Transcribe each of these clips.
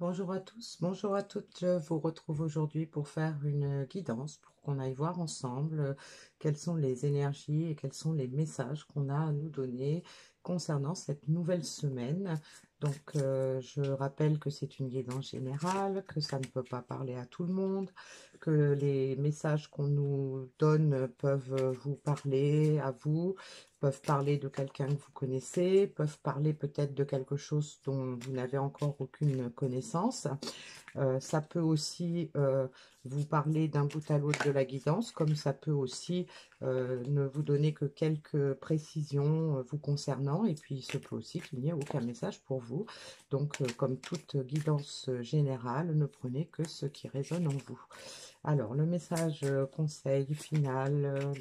Bonjour à tous, bonjour à toutes. Je vous retrouve aujourd'hui pour faire une guidance pour qu'on aille voir ensemble quelles sont les énergies et quels sont les messages qu'on a à nous donner concernant cette nouvelle semaine. Donc, je rappelle que c'est une guidance générale, que ça ne peut pas parler à tout le monde, que les messages qu'on nous donne peuvent vous parler à vous, peuvent parler de quelqu'un que vous connaissez, peuvent parler peut-être de quelque chose dont vous n'avez encore aucune connaissance. Ça peut aussi vous parler d'un bout à l'autre de la guidance, comme ça peut aussi ne vous donner que quelques précisions vous concernant, et puis il se peut aussi qu'il n'y ait aucun message pour vous. Donc, comme toute guidance générale, ne prenez que ce qui résonne en vous. Alors, le message conseil final,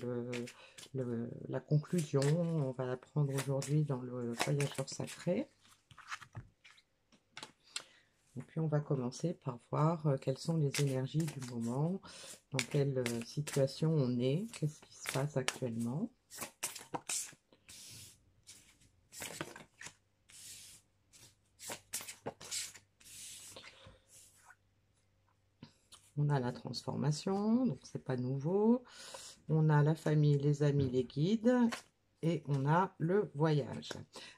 la conclusion, on va la prendre aujourd'hui dans le voyageur sacré. Et puis, on va commencer par voir quelles sont les énergies du moment, dans quelle situation on est, qu'est-ce qui se passe actuellement. On a la transformation, donc c'est pas nouveau. On a la famille, les amis, les guides. Et on a le voyage.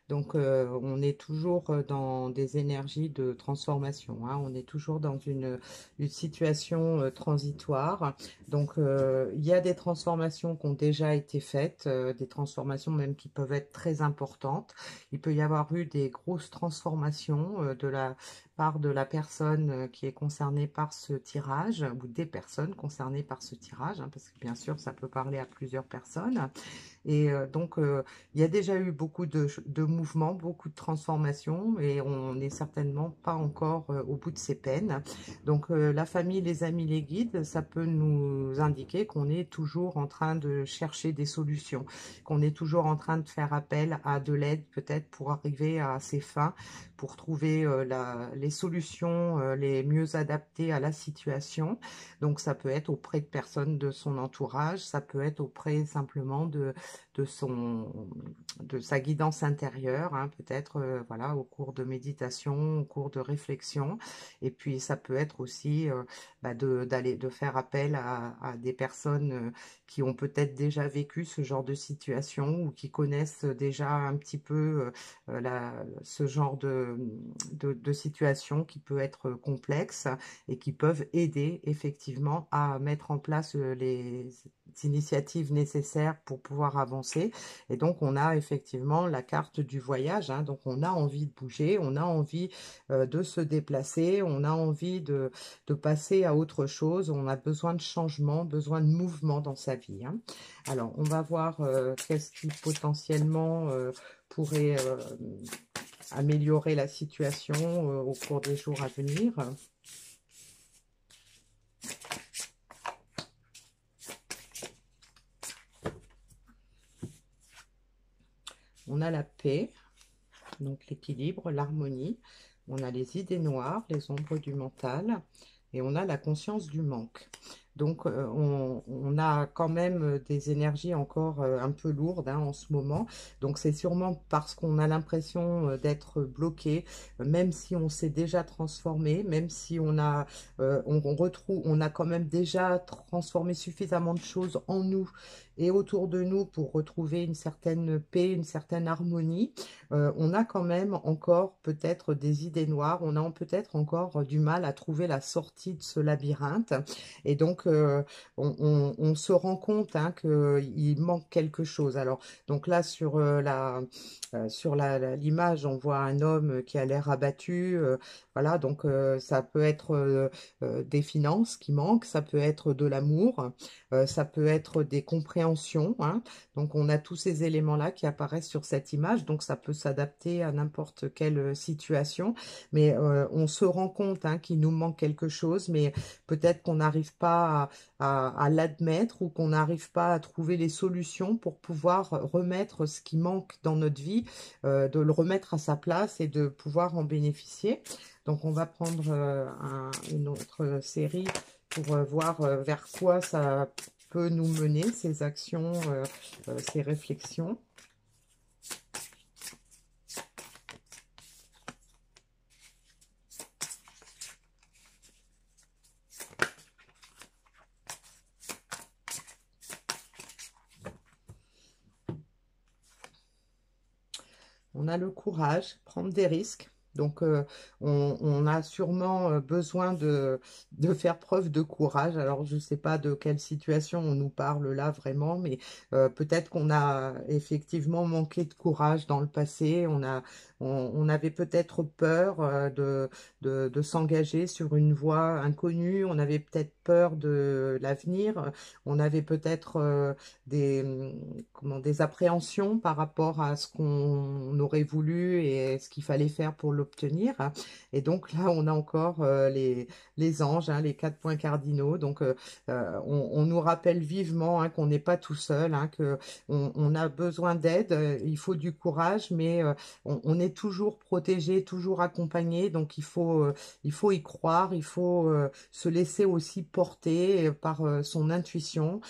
Donc, on est toujours dans des énergies de transformation, hein. On est toujours dans une situation transitoire. Donc, il y a des transformations qui ont déjà été faites, des transformations même qui peuvent être très importantes. Il peut y avoir eu des grosses transformations de la part de la personne qui est concernée par ce tirage, ou des personnes concernées par ce tirage, hein, parce que bien sûr, ça peut parler à plusieurs personnes. Et donc, il y a déjà eu beaucoup de mouvements, beaucoup de transformations, et on n'est certainement pas encore au bout de ces peines. Donc, la famille, les amis, les guides, ça peut nous indiquer qu'on est toujours en train de chercher des solutions, qu'on est toujours en train de faire appel à de l'aide peut-être pour arriver à ses fins, pour trouver les solutions les mieux adaptées à la situation. Donc, ça peut être auprès de personnes de son entourage, ça peut être auprès simplement de sa guidance intérieure, hein, peut-être voilà, au cours de méditation, au cours de réflexion. Et puis ça peut être aussi de faire appel à des personnes qui ont peut-être déjà vécu ce genre de situation, ou qui connaissent déjà un petit peu ce genre de situation qui peut être complexe, et qui peuvent aider effectivement à mettre en place les initiatives nécessaires pour pouvoir avancer. Et donc, on a effectivement la carte du voyage, hein. Donc, on a envie de bouger, on a envie de se déplacer, on a envie de passer à autre chose, on a besoin de changement, besoin de mouvement dans sa vie, hein. Alors, on va voir qu'est-ce qui potentiellement pourrait améliorer la situation au cours des jours à venir. On a la paix, donc l'équilibre, l'harmonie. On a les idées noires, les ombres du mental, et on a la conscience du manque. Donc, on a quand même des énergies encore un peu lourdes, hein, en ce moment. Donc, c'est sûrement parce qu'on a l'impression d'être bloqué, même si on s'est déjà transformé, même si on a, on a quand même déjà transformé suffisamment de choses en nous et autour de nous pour retrouver une certaine paix, une certaine harmonie. On a quand même encore peut-être des idées noires, on a peut-être encore du mal à trouver la sortie de ce labyrinthe. Et donc, on se rend compte, hein, qu'il manque quelque chose. Alors, donc là, sur l'image, on voit un homme qui a l'air abattu. Voilà, donc ça peut être des finances qui manquent, ça peut être de l'amour, ça peut être des compréhensions, hein. Donc, on a tous ces éléments-là qui apparaissent sur cette image. Donc, ça peut s'adapter à n'importe quelle situation. Mais on se rend compte, hein, qu'il nous manque quelque chose, mais peut-être qu'on n'arrive pas à l'admettre, ou qu'on n'arrive pas à trouver les solutions pour pouvoir remettre ce qui manque dans notre vie, de le remettre à sa place et de pouvoir en bénéficier. Donc, on va prendre une autre série pour voir vers quoi ça peut nous mener, ces actions, ces réflexions. on a le courage, prendre des risques. Donc, on a sûrement besoin de faire preuve de courage. Alors, je ne sais pas de quelle situation on nous parle là vraiment, mais peut-être qu'on a effectivement manqué de courage dans le passé. On avait peut-être peur de s'engager sur une voie inconnue. On avait peut-être peur de l'avenir. On avait peut-être des appréhensions par rapport à ce qu'on aurait voulu et ce qu'il fallait faire pour l'obtenir. Et donc là, on a encore les anges, hein, les 4 points cardinaux. Donc, on nous rappelle vivement hein, qu'on n'est pas tout seul, hein, que on a besoin d'aide, il faut du courage, mais on est toujours protégé, toujours accompagné. Donc, il faut y croire, il faut se laisser aussi porter par son intuition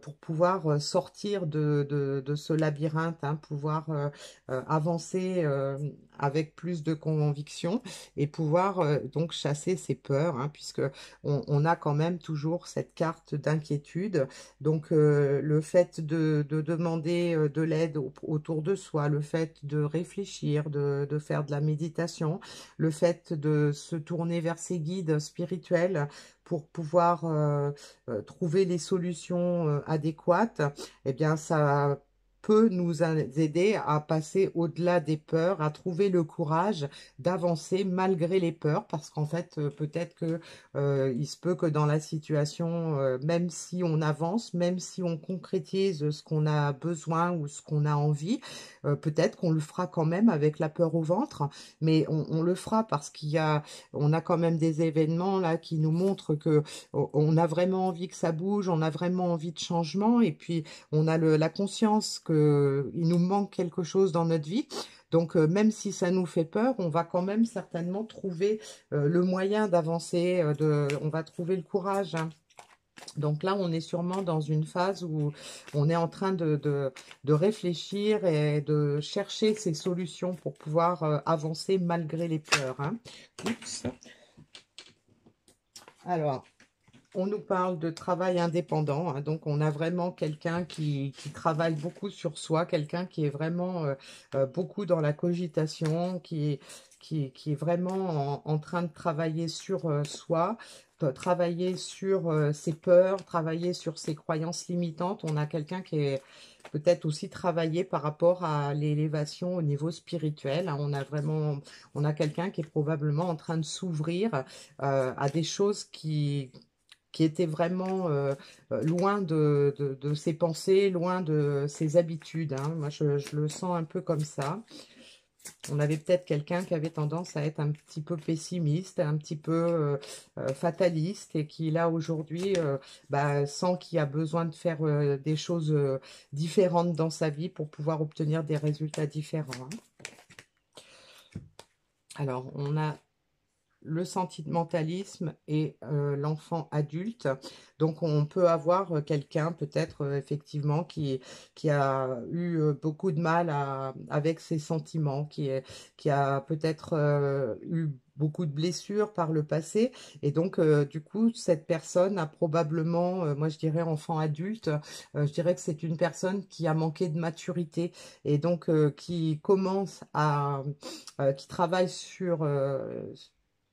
pour pouvoir sortir de ce labyrinthe, hein, pouvoir avancer avec plus de conviction et pouvoir donc chasser ses peurs, hein, puisque on a quand même toujours cette carte d'inquiétude. Donc le fait de demander de l'aide autour de soi, le fait de réfléchir, de faire de la méditation, le fait de se tourner vers ses guides spirituels pour pouvoir trouver les solutions adéquates, eh bien, ça peut nous aider à passer au-delà des peurs, à trouver le courage d'avancer malgré les peurs, parce qu'en fait, peut-être que il se peut que dans la situation, même si on avance, même si on concrétise ce qu'on a besoin ou ce qu'on a envie, peut-être qu'on le fera quand même avec la peur au ventre, mais on le fera parce on a quand même des événements là qui nous montrent que on a vraiment envie que ça bouge, on a vraiment envie de changement, et puis on a la conscience qu'il nous manque quelque chose dans notre vie. Donc, même si ça nous fait peur, on va quand même certainement trouver le moyen d'avancer, on va trouver le courage, hein. Donc là, on est sûrement dans une phase où on est en train de réfléchir et de chercher ces solutions pour pouvoir avancer malgré les peurs, hein. Oups. Alors, on nous parle de travail indépendant, hein, donc on a vraiment quelqu'un qui travaille beaucoup sur soi, quelqu'un qui est vraiment beaucoup dans la cogitation, qui est vraiment en train de travailler sur soi, travailler sur ses peurs, travailler sur ses croyances limitantes. On a quelqu'un qui est peut-être aussi travaillé par rapport à l'élévation au niveau spirituel, hein. On a quelqu'un qui est probablement en train de s'ouvrir à des choses qui était vraiment loin de ses pensées, loin de ses habitudes, hein. Moi, je le sens un peu comme ça. On avait peut-être quelqu'un qui avait tendance à être un petit peu pessimiste, un petit peu fataliste, et qui là aujourd'hui sent qu'il a besoin de faire des choses différentes dans sa vie pour pouvoir obtenir des résultats différents, hein. Alors, on a le sentimentalisme et l'enfant adulte. Donc, on peut avoir quelqu'un peut-être effectivement qui a eu beaucoup de mal avec ses sentiments, qui a peut-être eu beaucoup de blessures par le passé. Et donc, du coup, cette personne a probablement, moi je dirais enfant adulte, je dirais que c'est une personne qui a manqué de maturité et donc qui commence qui travaille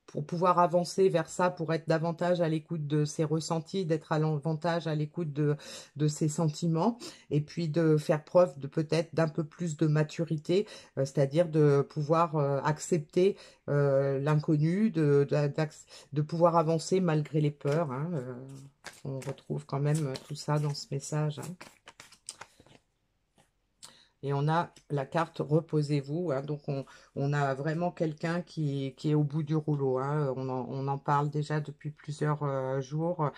pour pouvoir avancer vers ça, pour être davantage à l'écoute de ses ressentis, d'être davantage à l'écoute de ses sentiments, et puis de faire preuve de peut-être d'un peu plus de maturité, c'est-à-dire de pouvoir accepter l'inconnu, de pouvoir avancer malgré les peurs, hein. On retrouve quand même tout ça dans ce message, hein. Et on a la carte reposez-vous, hein. Donc on a vraiment quelqu'un qui est au bout du rouleau, hein. On en parle déjà depuis plusieurs jours.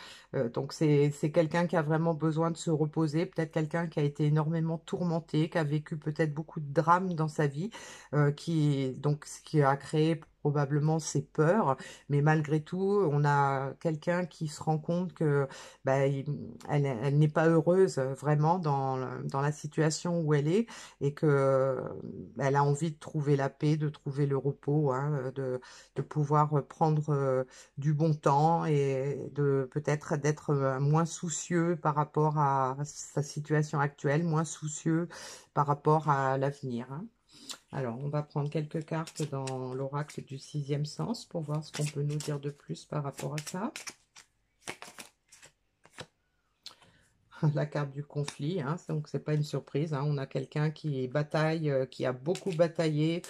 Donc c'est quelqu'un qui a vraiment besoin de se reposer, peut-être quelqu'un qui a été énormément tourmenté, qui a vécu peut-être beaucoup de drames dans sa vie, ce qui a créé probablement ses peurs, mais malgré tout, on a quelqu'un qui se rend compte que elle n'est pas heureuse vraiment dans la situation où elle est, et que elle a envie de trouver la paix, de trouver le repos, hein, de pouvoir prendre du bon temps et de peut-être d'être moins soucieux par rapport à sa situation actuelle, moins soucieux par rapport à l'avenir, hein. Alors, on va prendre quelques cartes dans l'oracle du sixième sens pour voir ce qu'on peut nous dire de plus par rapport à ça. La carte du conflit, hein, donc c'est pas une surprise, hein. On a quelqu'un qui bataille, qui a beaucoup bataillé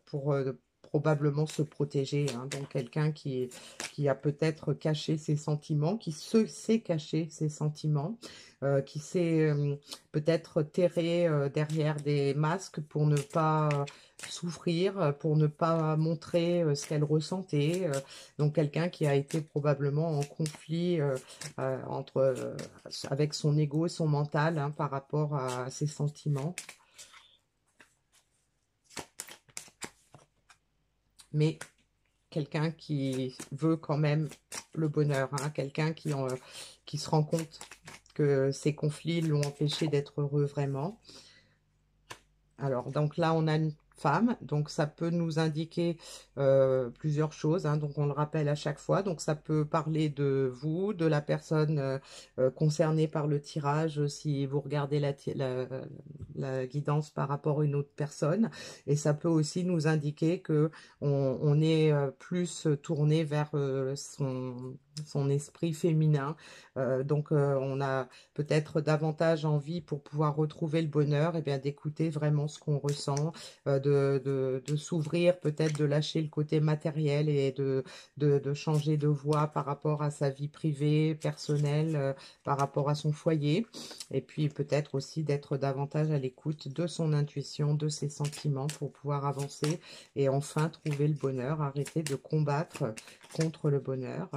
pour probablement se protéger, hein. Donc quelqu'un qui a peut-être caché ses sentiments, qui sait cacher ses sentiments, qui sait peut-être terrer derrière des masques pour ne pas souffrir, pour ne pas montrer ce qu'elle ressentait. Donc quelqu'un qui a été probablement en conflit avec son ego et son mental, hein, par rapport à ses sentiments. Mais quelqu'un qui veut quand même le bonheur, hein, quelqu'un qui se rend compte que ces conflits l'ont empêché d'être heureux vraiment. Alors, donc là, on a une femme, donc ça peut nous indiquer plusieurs choses, hein, donc on le rappelle à chaque fois. Donc ça peut parler de vous, de la personne concernée par le tirage, si vous regardez la guidance par rapport à une autre personne, et ça peut aussi nous indiquer que on est plus tourné vers son esprit féminin, donc on a peut-être davantage envie, pour pouvoir retrouver le bonheur, et bien d'écouter vraiment ce qu'on ressent, de s'ouvrir, peut-être de lâcher le côté matériel et de changer de voie par rapport à sa vie privée, personnelle, par rapport à son foyer, et puis peut-être aussi d'être davantage à l'écoute de son intuition, de ses sentiments, pour pouvoir avancer et enfin trouver le bonheur, arrêter de combattre contre le bonheur.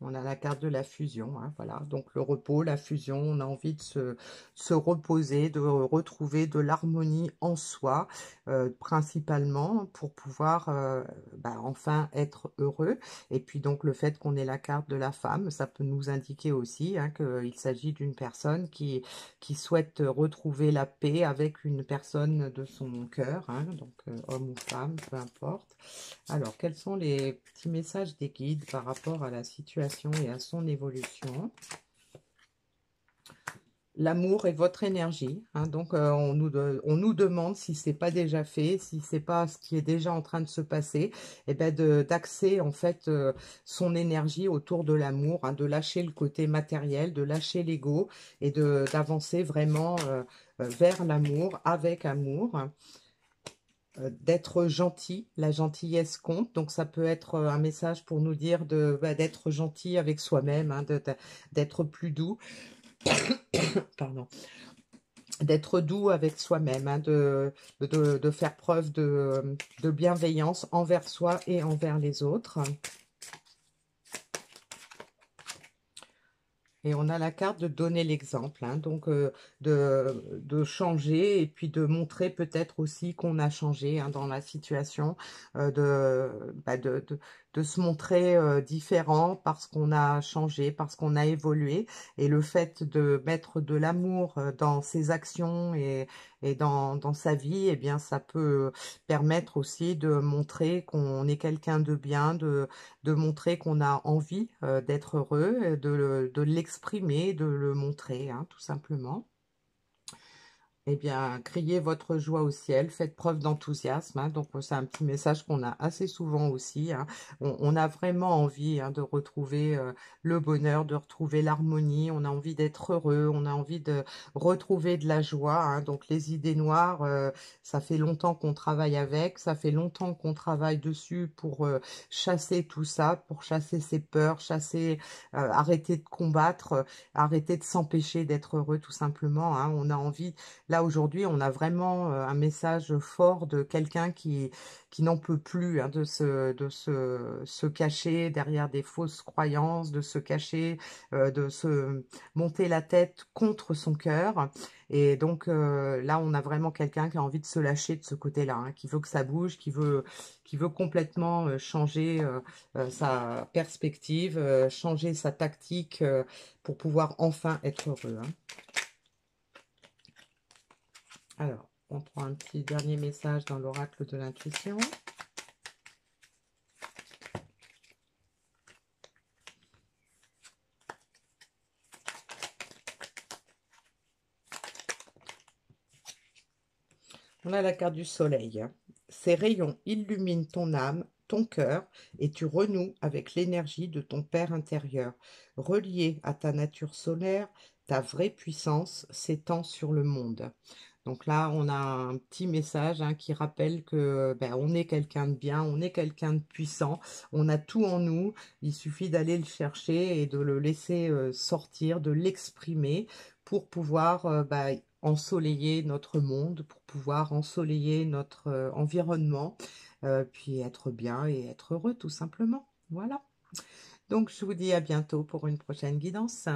On a la carte de la fusion, hein, voilà. Donc le repos, la fusion, on a envie de se reposer, de retrouver de l'harmonie en soi, principalement pour pouvoir enfin être heureux. Et puis donc le fait qu'on ait la carte de la femme, ça peut nous indiquer aussi, hein, qu'il s'agit d'une personne qui souhaite retrouver la paix avec une personne de son cœur, hein, donc homme ou femme, peu importe. Alors, quels sont les petits messages des guides par rapport à la situation et à son évolution? L'amour est votre énergie, hein, donc on nous demande, si c'est pas déjà fait, si c'est pas ce qui est déjà en train de se passer, et ben d'axer en fait son énergie autour de l'amour, hein, de lâcher le côté matériel, de lâcher l'ego et d'avancer vraiment vers l'amour, avec amour. D'être gentil, la gentillesse compte, donc ça peut être un message pour nous dire d'être gentil avec soi-même, hein, d'être plus doux, pardon, d'être doux avec soi-même, hein, de faire preuve de bienveillance envers soi et envers les autres. Et on a la carte de donner l'exemple, hein, donc de changer et puis de montrer peut-être aussi qu'on a changé, hein, dans la situation, de se montrer différent parce qu'on a changé, parce qu'on a évolué. Et le fait de mettre de l'amour dans ses actions et dans sa vie, eh bien, ça peut permettre aussi de montrer qu'on est quelqu'un de bien, de montrer qu'on a envie d'être heureux, de l'exprimer, de le montrer, hein, tout simplement. Eh bien, criez votre joie au ciel, faites preuve d'enthousiasme, hein. Donc, c'est un petit message qu'on a assez souvent aussi, hein. On a vraiment envie, hein, de retrouver le bonheur, de retrouver l'harmonie. On a envie d'être heureux, on a envie de retrouver de la joie, hein. Donc, les idées noires, ça fait longtemps qu'on travaille avec, ça fait longtemps qu'on travaille dessus pour chasser tout ça, pour chasser ses peurs, arrêter de combattre, arrêter de s'empêcher d'être heureux, tout simplement, hein. On a envie. Là, aujourd'hui, on a vraiment un message fort de quelqu'un qui n'en peut plus, hein, se cacher derrière des fausses croyances, de se cacher, de se monter la tête contre son cœur. Et donc là, on a vraiment quelqu'un qui a envie de se lâcher de ce côté-là, hein, qui veut que ça bouge, qui veut complètement changer sa perspective, changer sa tactique pour pouvoir enfin être heureux, hein. Alors, on prend un petit dernier message dans l'oracle de l'intuition. On a la carte du soleil. Ces rayons illuminent ton âme, ton cœur, et tu renoues avec l'énergie de ton Père intérieur. Relié à ta nature solaire, ta vraie puissance s'étend sur le monde. Donc là, on a un petit message hein, qui rappelle que ben, on est quelqu'un de bien, on est quelqu'un de puissant, on a tout en nous, il suffit d'aller le chercher et de le laisser sortir, de l'exprimer pour pouvoir ben, ensoleiller notre monde, pour pouvoir ensoleiller notre environnement, puis être bien et être heureux tout simplement. Voilà. Donc je vous dis à bientôt pour une prochaine guidance.